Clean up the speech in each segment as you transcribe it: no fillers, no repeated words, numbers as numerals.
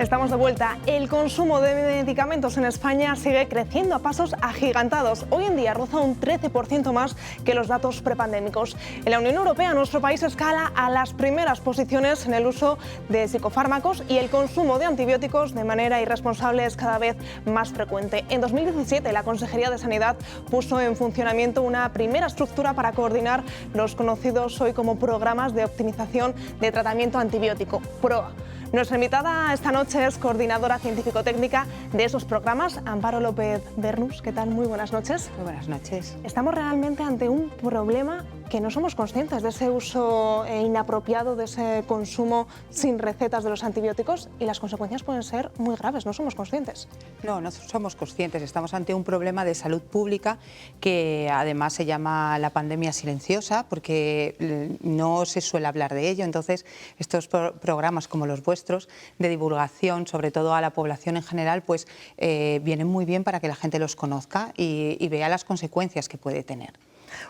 Estamos de vuelta. El consumo de medicamentos en España sigue creciendo a pasos agigantados. Hoy en día roza un 13% más que los datos prepandémicos. En la Unión Europea, nuestro país escala a las primeras posiciones en el uso de psicofármacos y el consumo de antibióticos de manera irresponsable es cada vez más frecuente. En 2017, la Consejería de Sanidad puso en funcionamiento una primera estructura para coordinar los conocidos hoy como programas de optimización de tratamiento antibiótico, PROA. Nuestra invitada esta noche es coordinadora científico-técnica de esos programas, Amparo López Bernús. ¿Qué tal? Muy buenas noches. Muy buenas noches. Estamos realmente ante un problema que no somos conscientes de ese uso inapropiado, de ese consumo sin recetas de los antibióticos, y las consecuencias pueden ser muy graves, no somos conscientes. No somos conscientes, estamos ante un problema de salud pública que además se llama la pandemia silenciosa porque no se suele hablar de ello. Entonces estos programas como los vuestros de divulgación, sobre todo a la población en general, pues vienen muy bien para que la gente los conozca y vea las consecuencias que puede tener.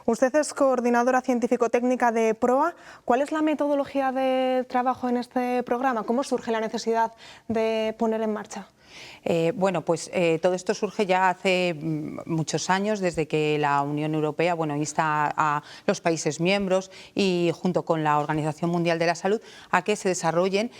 Usted es coordinadora científico-técnica de PROA. ¿Cuál es la metodología de trabajo en este programa? ¿Cómo surge la necesidad de poner en marcha? Bueno, pues todo esto surge ya hace muchos años, desde que la Unión Europea insta a los países miembros y junto con la Organización Mundial de la Salud a que se desarrollen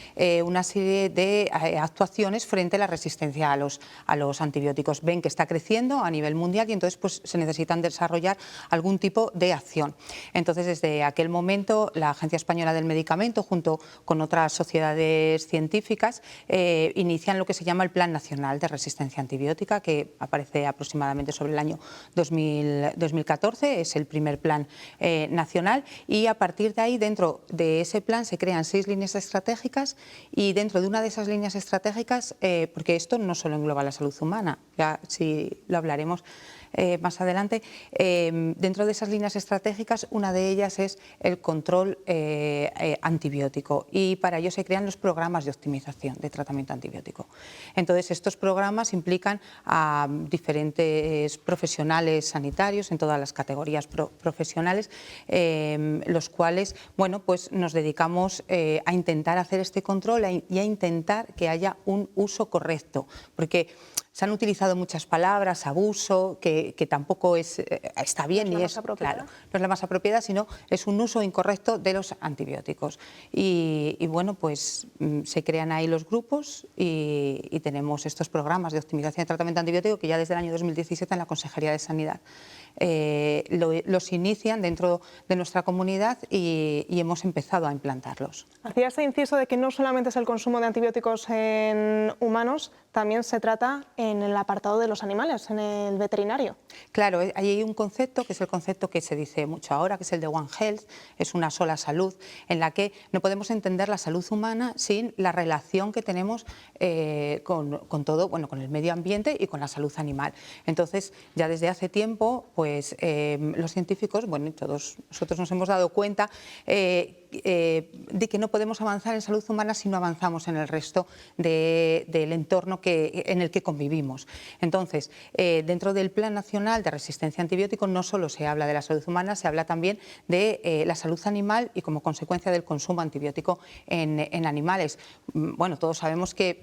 una serie de actuaciones frente a la resistencia a los antibióticos. Ven que está creciendo a nivel mundial y entonces pues, se necesitan desarrollar algún tipo de acción. Entonces, desde aquel momento, la Agencia Española del Medicamento, junto con otras sociedades científicas, inician lo que se llama el Plan Nacional de Resistencia Antibiótica, que aparece aproximadamente sobre el año 2014, es el primer plan nacional, y a partir de ahí, dentro de ese plan, se crean 6 líneas estratégicas y dentro de una de esas líneas estratégicas, porque esto no solo engloba la salud humana, ya si lo hablaremos más adelante, dentro de esas líneas estratégicas una de ellas es el control antibiótico y para ello se crean los programas de optimización de tratamiento antibiótico. Entonces estos programas implican a diferentes profesionales sanitarios en todas las categorías profesionales, los cuales pues nos dedicamos a intentar hacer este control y a intentar que haya un uso correcto, porque se han utilizado muchas palabras, abuso, que tampoco está bien, no y no es la más apropiada, sino es un uso incorrecto de los antibióticos. Y bueno, pues se crean ahí los grupos y tenemos estos programas de optimización de tratamiento antibiótico que ya desde el año 2017 en la Consejería de Sanidad los inician dentro de nuestra comunidad y hemos empezado a implantarlos. Hacía ese inciso de que no solamente es el consumo de antibióticos en humanos, también se trata en el apartado de los animales, en el veterinario. Claro, hay un concepto que es el concepto que se dice mucho ahora, que es el de One Health, es una sola salud, en la que no podemos entender la salud humana sin la relación que tenemos con todo, con el medio ambiente y con la salud animal. Entonces, ya desde hace tiempo, pues los científicos, y todos nosotros nos hemos dado cuenta de que no podemos avanzar en salud humana si no avanzamos en el resto del entorno en el que convivimos. Entonces, dentro del Plan Nacional de Resistencia a Antibióticos no solo se habla de la salud humana, se habla también de la salud animal y como consecuencia del consumo antibiótico en animales. Todos sabemos que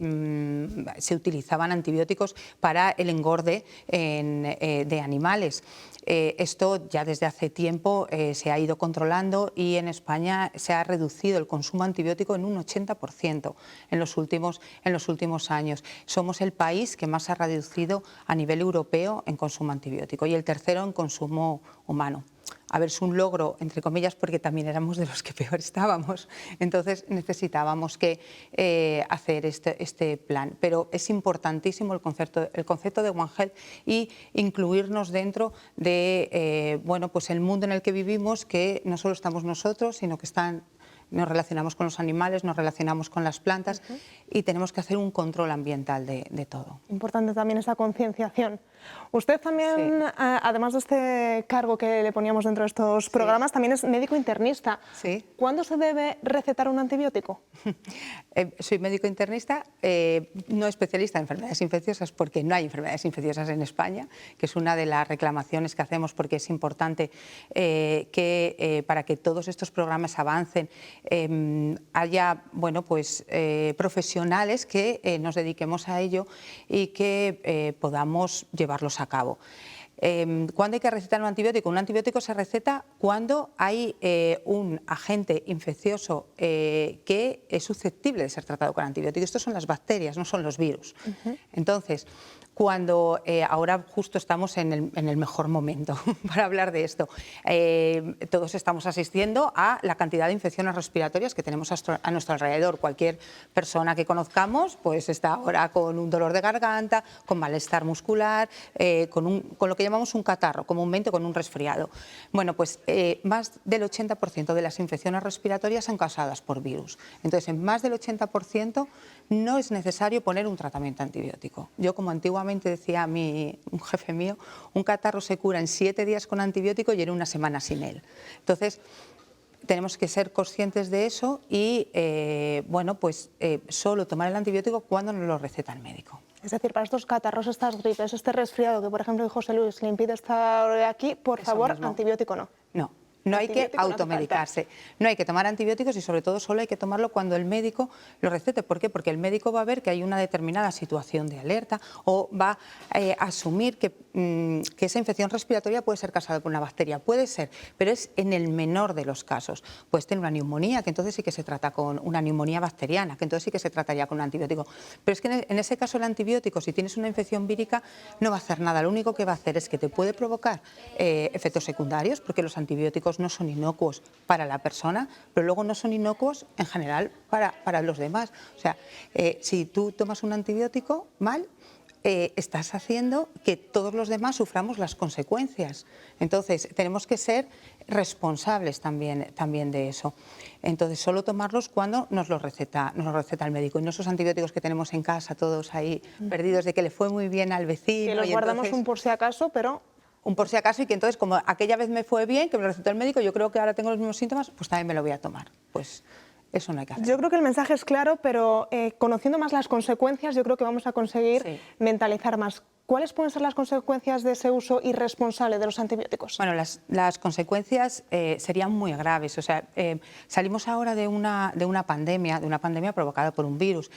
se utilizaban antibióticos para el engorde de animales. Esto ya desde hace tiempo se ha ido controlando y en España se ha reducido el consumo antibiótico en un 80% en los últimos años. Somos el país que más ha reducido a nivel europeo en consumo antibiótico y el tercero en consumo humano. A ver, es un logro, entre comillas, porque también éramos de los que peor estábamos. Entonces necesitábamos hacer este plan. Pero es importantísimo el concepto de One Health y incluirnos dentro de el mundo en el que vivimos, que no solo estamos nosotros, sino que nos relacionamos con los animales, nos relacionamos con las plantas y tenemos que hacer un control ambiental de todo. Importante también esa concienciación. Usted también, Sí. además de este cargo que le poníamos dentro de estos programas, también es médico internista. Sí. ¿Cuándo se debe recetar un antibiótico? Soy médico internista, no especialista en enfermedades infecciosas, porque no hay enfermedades infecciosas en España, que es una de las reclamaciones que hacemos, porque es importante que para que todos estos programas avancen haya profesionales que nos dediquemos a ello y que podamos llevarlos a cabo. ¿Cuándo hay que recetar un antibiótico? Un antibiótico se receta cuando hay un agente infeccioso que es susceptible de ser tratado con antibiótico. Estos son las bacterias, no son los virus. Entonces, cuando ahora justo estamos en el mejor momento para hablar de esto, todos estamos asistiendo a la cantidad de infecciones respiratorias que tenemos a nuestro alrededor. Cualquier persona que conozcamos pues está ahora con un dolor de garganta, con malestar muscular, con lo que llamamos un catarro, comúnmente con un resfriado. Bueno, pues más del 80% de las infecciones respiratorias son causadas por virus. Entonces, en más del 80% no es necesario poner un tratamiento antibiótico. Yo, como antiguamente decía un jefe mío, un catarro se cura en 7 días con antibiótico y en 1 semana sin él. Entonces, tenemos que ser conscientes de eso y solo tomar el antibiótico cuando nos lo receta el médico. Es decir, para estos catarros, estas gripes, este resfriado que, por ejemplo, José Luis le impide estar hoy aquí, por favor, antibiótico no. No hay que automedicarse, no hay que tomar antibióticos y sobre todo solo hay que tomarlo cuando el médico lo recete. ¿Por qué? Porque el médico va a ver que hay una determinada situación de alerta o va a asumir que esa infección respiratoria puede ser causada por una bacteria. Puede ser, pero es en el menor de los casos. Puedes tener una neumonía, que entonces sí que se trata con una neumonía bacteriana, que entonces sí que se trataría con un antibiótico. Pero es que en ese caso el antibiótico, si tienes una infección vírica, no va a hacer nada. Lo único que va a hacer es que te puede provocar efectos secundarios, porque los antibióticos no son inocuos para la persona, pero luego no son inocuos en general para los demás. O sea, si tú tomas un antibiótico mal, estás haciendo que todos los demás suframos las consecuencias. Entonces, tenemos que ser responsables también de eso. Entonces, solo tomarlos cuando nos lo receta el médico. Y no esos antibióticos que tenemos en casa, todos ahí perdidos, de que le fue muy bien al vecino. Que los guardamos un por si acaso, pero... Un por si acaso, y que entonces, como aquella vez me fue bien, que me lo recetó el médico, yo creo que ahora tengo los mismos síntomas, pues también me lo voy a tomar. Pues eso no hay que hacer. Yo creo que el mensaje es claro, pero conociendo más las consecuencias, yo creo que vamos a conseguir mentalizar más. ¿Cuáles pueden ser las consecuencias de ese uso irresponsable de los antibióticos? Bueno, las consecuencias serían muy graves. O sea, salimos ahora de una pandemia provocada por un virus.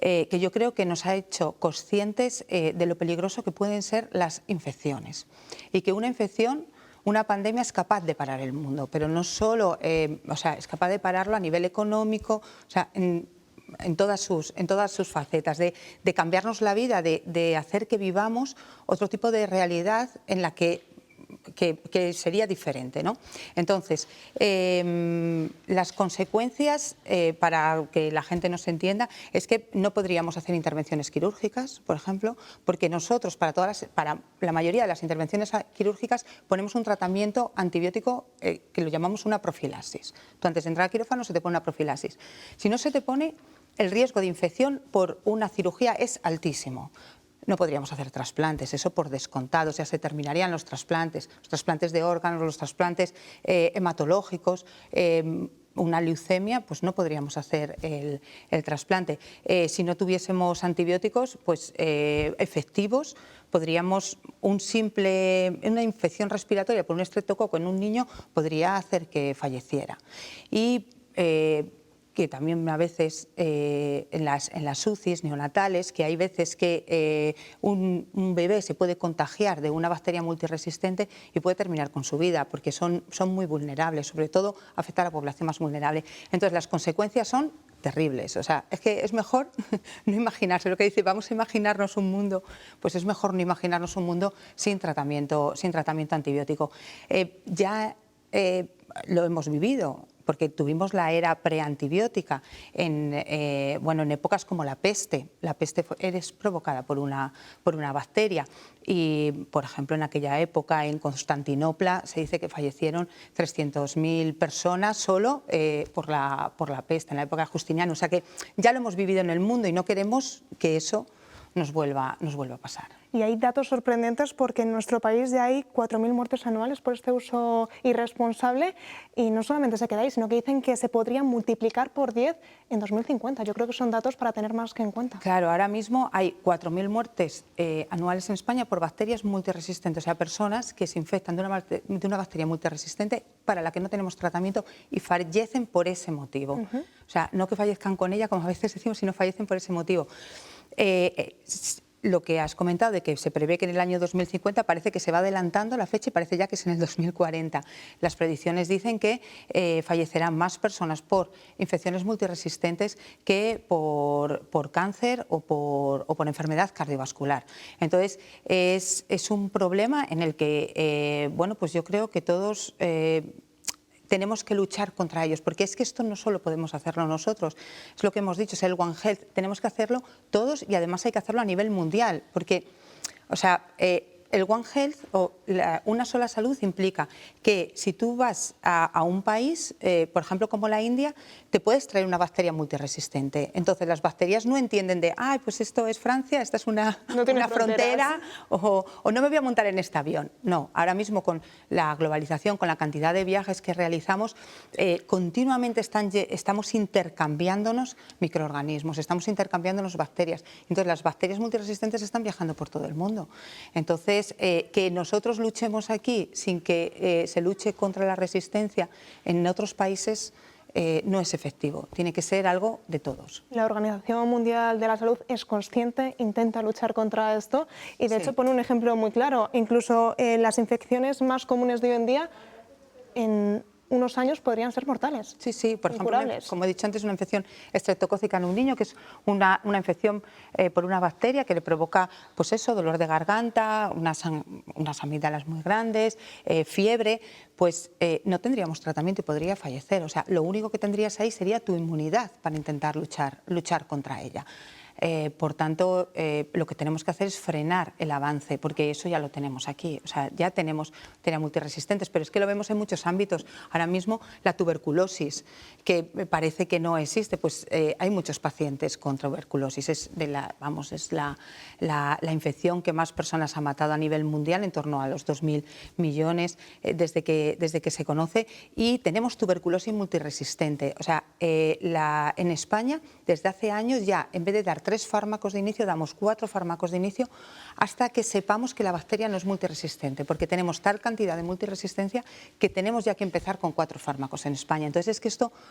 Que yo creo que nos ha hecho conscientes de lo peligroso que pueden ser las infecciones y que una pandemia es capaz de parar el mundo, pero no solo, es capaz de pararlo a nivel económico, o sea, en todas sus facetas, de cambiarnos la vida, de hacer que vivamos otro tipo de realidad en la que sería diferente, ¿no? Entonces, las consecuencias, para que la gente nos entienda, es que no podríamos hacer intervenciones quirúrgicas, por ejemplo, porque nosotros, para la mayoría de las intervenciones quirúrgicas, ponemos un tratamiento antibiótico que lo llamamos una profilaxis. Tú antes de entrar al quirófano se te pone una profilaxis. Si no se te pone, el riesgo de infección por una cirugía es altísimo. No podríamos hacer trasplantes, eso por descontado, o sea, se terminarían los trasplantes de órganos, los trasplantes hematológicos. Una leucemia, pues no podríamos hacer el trasplante. Si no tuviésemos antibióticos efectivos, podríamos una infección respiratoria por un estreptococo en un niño podría hacer que falleciera. Y que también a veces en las UCIs neonatales, que hay veces que un bebé se puede contagiar de una bacteria multiresistente y puede terminar con su vida, porque son muy vulnerables, sobre todo afecta a la población más vulnerable. Entonces las consecuencias son terribles, o sea, es que es mejor no imaginarse, lo que dice, vamos a imaginarnos un mundo, pues es mejor no imaginarnos un mundo sin tratamiento antibiótico. Lo hemos vivido, porque tuvimos la era preantibiótica en épocas como la peste. La peste es provocada por una bacteria y, por ejemplo, en aquella época en Constantinopla se dice que fallecieron 300.000 personas solo por la peste, en la época justiniana. O sea que ya lo hemos vivido en el mundo y no queremos que eso nos vuelva a pasar. Y hay datos sorprendentes porque en nuestro país ya hay 4.000 muertes anuales por este uso irresponsable y no solamente se queda ahí, sino que dicen que se podrían multiplicar por 10 en 2050. Yo creo que son datos para tener más que en cuenta. Claro, ahora mismo hay 4.000 muertes anuales en España por bacterias multiresistentes, o sea, personas que se infectan de una bacteria multiresistente para la que no tenemos tratamiento y fallecen por ese motivo. O sea, no que fallezcan con ella, como a veces decimos, sino fallecen por ese motivo. Lo que has comentado de que se prevé que en el año 2050 parece que se va adelantando la fecha y parece ya que es en el 2040. Las predicciones dicen que fallecerán más personas por infecciones multiresistentes que por cáncer o por enfermedad cardiovascular. Entonces, es un problema en el que, bueno, pues yo creo que todos tenemos que luchar contra ellos, porque es que esto no solo podemos hacerlo nosotros, es lo que hemos dicho, es el One Health, tenemos que hacerlo todos y además hay que hacerlo a nivel mundial, porque, o sea, el One Health o una sola salud implica que si tú vas a un país, por ejemplo como la India, te puedes traer una bacteria multiresistente. Entonces las bacterias no entienden de, ay, pues esto es Francia, esta es una frontera o no me voy a montar en este avión. No, ahora mismo con la globalización, con la cantidad de viajes que realizamos, continuamente estamos intercambiándonos microorganismos, estamos intercambiándonos bacterias. Entonces las bacterias multiresistentes están viajando por todo el mundo. Entonces, que nosotros luchemos aquí sin que se luche contra la resistencia en otros países no es efectivo, tiene que ser algo de todos. La Organización Mundial de la Salud es consciente, intenta luchar contra esto y de hecho pone un ejemplo muy claro, incluso las infecciones más comunes de hoy en día en unos años podrían ser mortales. Sí, sí, por ejemplo, como he dicho antes, una infección estreptocócica en un niño, que es una infección por una bacteria que le provoca, pues eso, dolor de garganta, unas amígdalas muy grandes, fiebre, pues no tendríamos tratamiento y podría fallecer. O sea, lo único que tendrías ahí sería tu inmunidad para intentar luchar contra ella. Por tanto, lo que tenemos que hacer es frenar el avance, porque eso ya lo tenemos aquí. O sea, ya tenemos bacterias multiresistentes, pero es que lo vemos en muchos ámbitos. Ahora mismo la tuberculosis, que parece que no existe, pues hay muchos pacientes con tuberculosis. Es la infección que más personas ha matado a nivel mundial, en torno a los 2.000 millones desde que se conoce, y tenemos tuberculosis multiresistente. O sea, en España, desde hace años ya, en vez de dar 3 fármacos de inicio, damos 4 fármacos de inicio hasta que sepamos que la bacteria no es multiresistente, porque tenemos tal cantidad de multiresistencia que tenemos ya que empezar con 4 fármacos en España. Entonces es que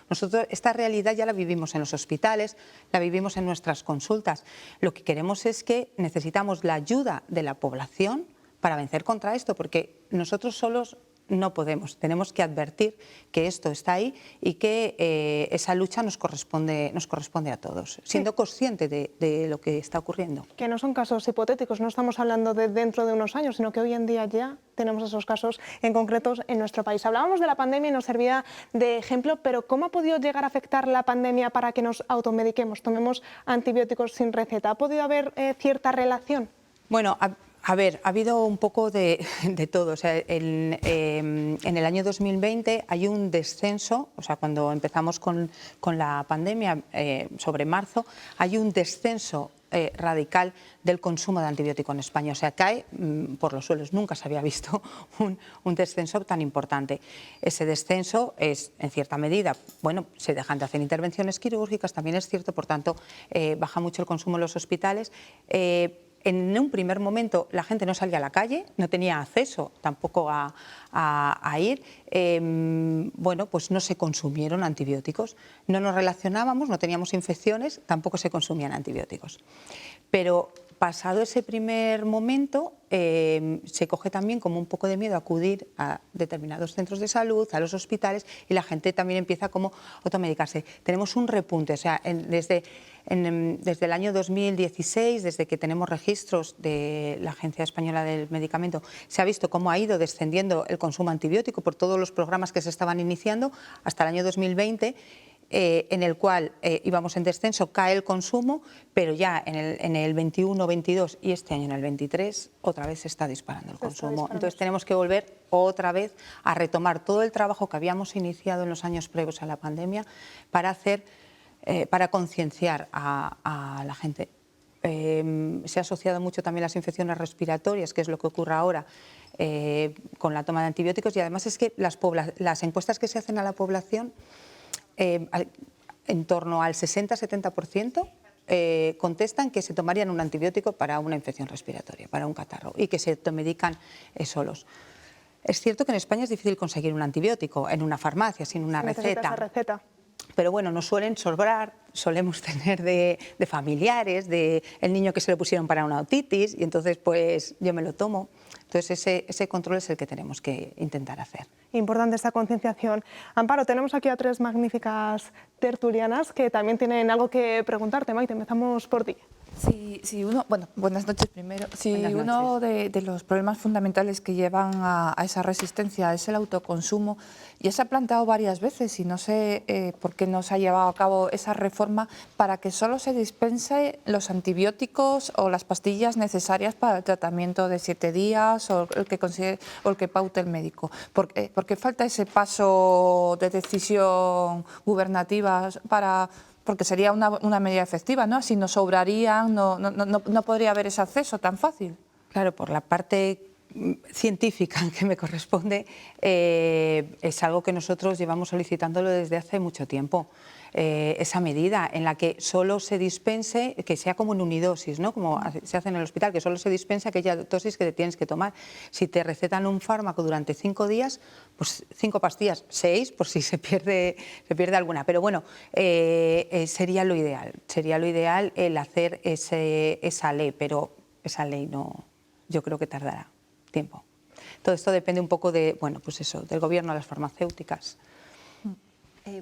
nosotros esta realidad ya la vivimos en los hospitales, la vivimos en nuestras consultas. Lo que queremos es que necesitamos la ayuda de la población para vencer contra esto, porque nosotros solos no podemos, tenemos que advertir que esto está ahí y que esa lucha nos corresponde a todos, siendo consciente de lo que está ocurriendo. Que no son casos hipotéticos, no estamos hablando de dentro de unos años, sino que hoy en día ya tenemos esos casos en concretos en nuestro país. Hablábamos de la pandemia y nos servía de ejemplo, pero ¿cómo ha podido llegar a afectar la pandemia para que nos automediquemos, tomemos antibióticos sin receta? ¿Ha podido haber cierta relación? Bueno, a ver, ha habido un poco de todo. O sea, en el año 2020 hay un descenso, o sea, cuando empezamos con la pandemia, sobre marzo, hay un descenso radical del consumo de antibiótico en España. O sea, cae por los suelos. Nunca se había visto un descenso tan importante. Ese descenso es, en cierta medida, bueno, se dejan de hacer intervenciones quirúrgicas, también es cierto, por tanto, baja mucho el consumo en los hospitales. En un primer momento la gente no salía a la calle, no tenía acceso tampoco a ir, bueno, pues no se consumieron antibióticos, no nos relacionábamos, no teníamos infecciones, tampoco se consumían antibióticos. Pero pasado ese primer momento, se coge también como un poco de miedo a acudir a determinados centros de salud, a los hospitales, y la gente también empieza como a automedicarse. Tenemos un repunte, o sea, desde el año 2016, desde que tenemos registros de la Agencia Española del Medicamento, se ha visto cómo ha ido descendiendo el consumo antibiótico por todos los programas que se estaban iniciando hasta el año 2020, en el cual íbamos en descenso, cae el consumo, pero ya en el 21, 22 y este año en el 23 otra vez se está disparando el consumo. Entonces tenemos que volver otra vez a retomar todo el trabajo que habíamos iniciado en los años previos a la pandemia para concienciar a la gente. se ha asociado mucho también las infecciones respiratorias, que es lo que ocurre ahora con la toma de antibióticos, y además es que las encuestas que se hacen a la población, en torno al 60-70%, contestan que se tomarían un antibiótico para una infección respiratoria, para un catarro, y que se automedican solos. Es cierto que en España es difícil conseguir un antibiótico en una farmacia, sin una receta. Pero bueno, nos suelen sobrar, solemos tener de familiares, del niño que se le pusieron para una otitis, y entonces pues yo me lo tomo. Entonces ese control es el que tenemos que intentar hacer. Importante esta concienciación. Amparo, tenemos aquí a tres magníficas tertulianas que también tienen algo que preguntarte. Maite, empezamos por ti. Buenas noches primero. Uno de los problemas fundamentales que llevan a esa resistencia es el autoconsumo. Ya se ha planteado varias veces y no sé por qué no se ha llevado a cabo esa reforma para que solo se dispense los antibióticos o las pastillas necesarias para el tratamiento de 7 días o el que considere, o el que paute el médico. Porque falta ese paso de decisión gubernativa porque sería una medida efectiva, ¿no? Si nos sobrarían, no podría haber ese acceso tan fácil. Claro, por la parte científica que me corresponde, es algo que nosotros llevamos solicitándolo desde hace mucho tiempo. Esa medida en la que solo se dispense, que sea como en unidosis, ¿no? Como se hace en el hospital, que solo se dispense aquella dosis que te tienes que tomar. Si te recetan un fármaco durante 5 días, pues 5 pastillas, 6, por si se pierde alguna. Pero bueno, sería lo ideal el hacer esa ley, pero esa ley no, yo creo que tardará tiempo. Todo esto depende un poco de, bueno, pues eso, del gobierno, de las farmacéuticas.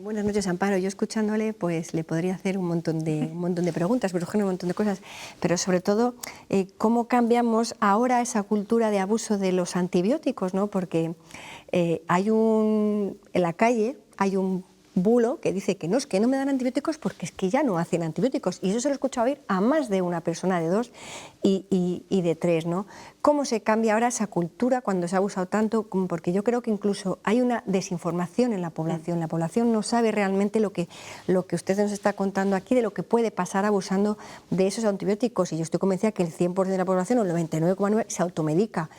Buenas noches, Amparo. Yo escuchándole, pues le podría hacer un montón de preguntas, pero un montón de cosas, pero sobre todo, ¿cómo cambiamos ahora esa cultura de abuso de los antibióticos, ¿no? Porque en la calle hay un bulo que dice que no me dan antibióticos porque es que ya no hacen antibióticos, y eso se lo he escuchado oír a más de una persona, de 2 y de 3, ¿no? ¿Cómo se cambia ahora esa cultura cuando se ha abusado tanto? Porque yo creo que incluso hay una desinformación en la población. La población no sabe realmente lo que usted nos está contando aquí, de lo que puede pasar abusando de esos antibióticos, y yo estoy convencida que el 100% de la población, o el 99,9%, se automedica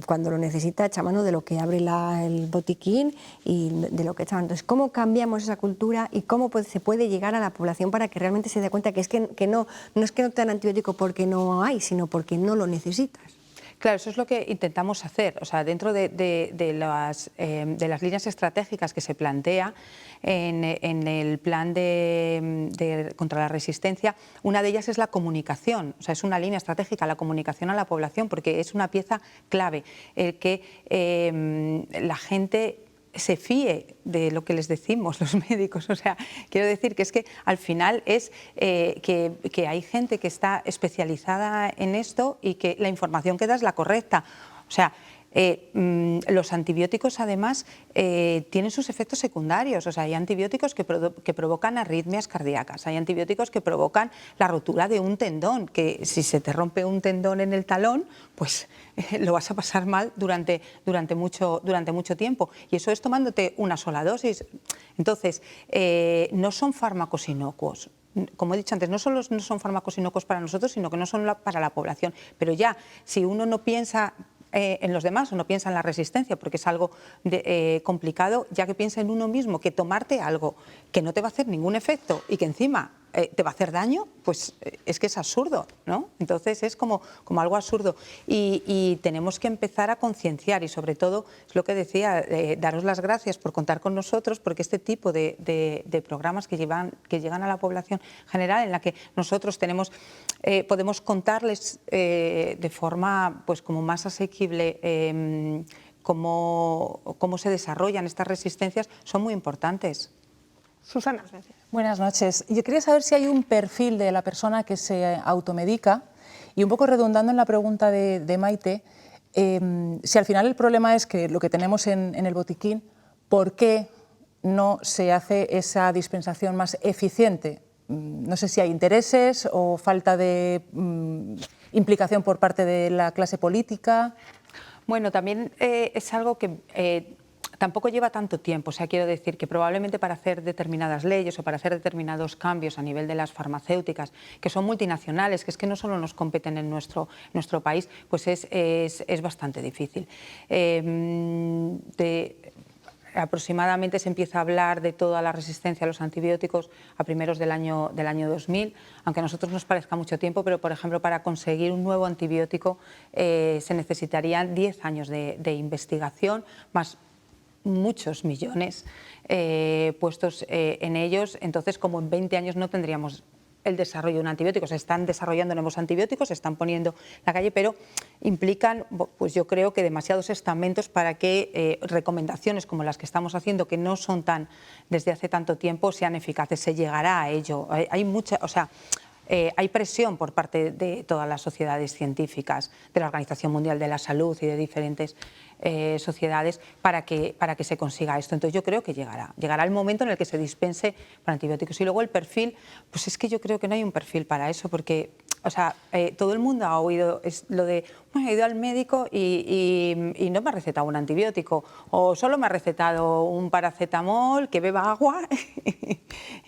cuando lo necesita, echa mano de lo que abre el botiquín y de lo que echa mano. Entonces, ¿cómo cambiamos esa cultura y cómo se puede llegar a la población para que realmente se dé cuenta que no es que no te dan antibiótico porque no hay, sino porque no lo necesitas? Claro, eso es lo que intentamos hacer. O sea, dentro de las líneas estratégicas que se plantea en el plan contra la resistencia, una de ellas es la comunicación. O sea, es una línea estratégica, la comunicación a la población, porque es una pieza clave el que la gente se fíe de lo que les decimos los médicos. O sea, quiero decir que es que al final es que hay gente que está especializada en esto y que la información que da es la correcta. O sea, los antibióticos además tienen sus efectos secundarios. O sea, hay antibióticos que provocan arritmias cardíacas, hay antibióticos que provocan la rotura de un tendón, que si se te rompe un tendón en el talón, pues lo vas a pasar mal durante mucho tiempo, y eso es tomándote una sola dosis. Entonces, no son fármacos inocuos. Como he dicho antes, no solo no son fármacos inocuos para nosotros, sino que no son para la población. Pero ya, si uno no piensa en los demás o no piensa en la resistencia, porque es algo complicado, ya que piensa en uno mismo, que tomarte algo que no te va a hacer ningún efecto y que encima te va a hacer daño, pues es que es absurdo, ¿no? Entonces es como algo absurdo, y tenemos que empezar a concienciar, y sobre todo, es lo que decía, daros las gracias por contar con nosotros, porque este tipo de programas que llegan a la población general, en la que nosotros podemos contarles de forma pues como más asequible cómo se desarrollan estas resistencias, son muy importantes. Susana, gracias. Buenas noches. Yo quería saber si hay un perfil de la persona que se automedica, y un poco redundando en la pregunta de Maite, si al final el problema es que lo que tenemos en el botiquín, ¿por qué no se hace esa dispensación más eficiente? No sé si hay intereses o falta de implicación por parte de la clase política. Bueno, también es algo que tampoco lleva tanto tiempo. O sea, quiero decir que probablemente para hacer determinadas leyes o para hacer determinados cambios a nivel de las farmacéuticas, que son multinacionales, que es que no solo nos competen en nuestro país, pues es bastante difícil. Aproximadamente se empieza a hablar de toda la resistencia a los antibióticos a primeros del año 2000, aunque a nosotros nos parezca mucho tiempo, pero por ejemplo para conseguir un nuevo antibiótico se necesitarían 10 años de investigación, más muchos millones puestos en ellos. Entonces, como en 20 años no tendríamos el desarrollo de un antibiótico. Se están desarrollando nuevos antibióticos, se están poniendo en la calle, pero implican, pues yo creo que demasiados estamentos para que recomendaciones como las que estamos haciendo, que no son tan desde hace tanto tiempo, sean eficaces. Se llegará a ello. Hay mucha, o sea, hay presión por parte de todas las sociedades científicas, de la Organización Mundial de la Salud y de diferentes sociedades para que se consiga esto. Entonces yo creo que llegará el momento en el que se dispense para antibióticos. Y luego el perfil, pues es que yo creo que no hay un perfil para eso, porque o sea, todo el mundo ha oído lo de, bueno, he ido al médico y no me ha recetado un antibiótico, o solo me ha recetado un paracetamol, que beba agua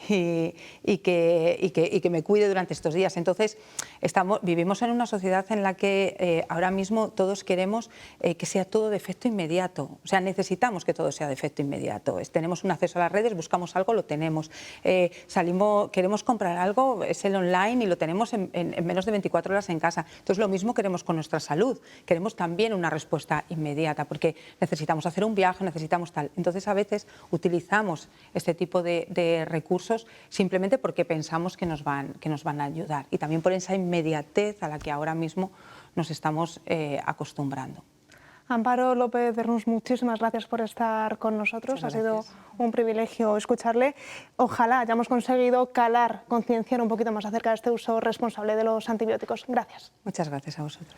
y que me cuide durante estos días. Entonces, vivimos en una sociedad en la que ahora mismo todos queremos que sea todo de efecto inmediato. O sea, necesitamos que todo sea de efecto inmediato. Tenemos un acceso a las redes, buscamos algo, lo tenemos. Queremos comprar algo, es el online y lo tenemos en menos de 24 horas en casa. Entonces, lo mismo queremos con nuestra salud. Queremos también una respuesta inmediata, porque necesitamos hacer un viaje, necesitamos tal. Entonces, a veces utilizamos este tipo de recursos simplemente porque pensamos que nos van a ayudar. Y también por esa inmediatez a la que ahora mismo nos estamos acostumbrando. Amparo López Bernús, muchísimas gracias por estar con nosotros. Ha sido un privilegio escucharle. Ojalá hayamos conseguido calar, concienciar un poquito más acerca de este uso responsable de los antibióticos. Gracias. Muchas gracias a vosotros.